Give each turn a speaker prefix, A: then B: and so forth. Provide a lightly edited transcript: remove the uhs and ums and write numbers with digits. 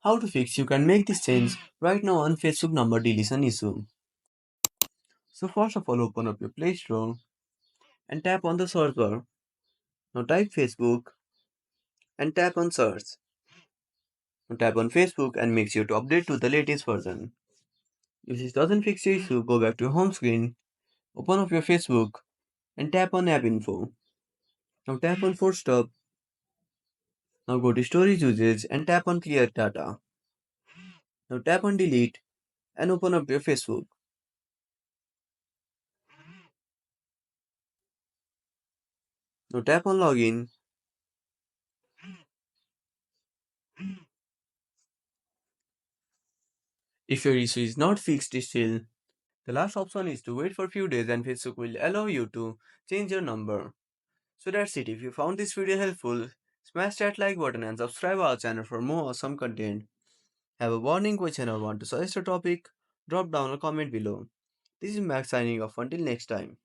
A: How to fix? You can make this change right now on Facebook number deletion issue. So first of all, open up your Play Store and tap on the search bar. Now type Facebook and tap on search. Now tap on Facebook and make sure to update to the latest version. If this doesn't fix the issue, go back to your home screen, open up your Facebook and tap on app info. Now tap on force stop. Now go to storage usage and tap on clear data. Now tap on delete and open up your Facebook. Now tap on login. If your issue is not fixed still, the last option is to wait for a few days and Facebook will allow you to change your number. So that's it. If you found this video helpful, smash that like button and subscribe our channel for more awesome content. Have a warning question or want to suggest a topic? Drop down a comment below. This is Max signing off until next time.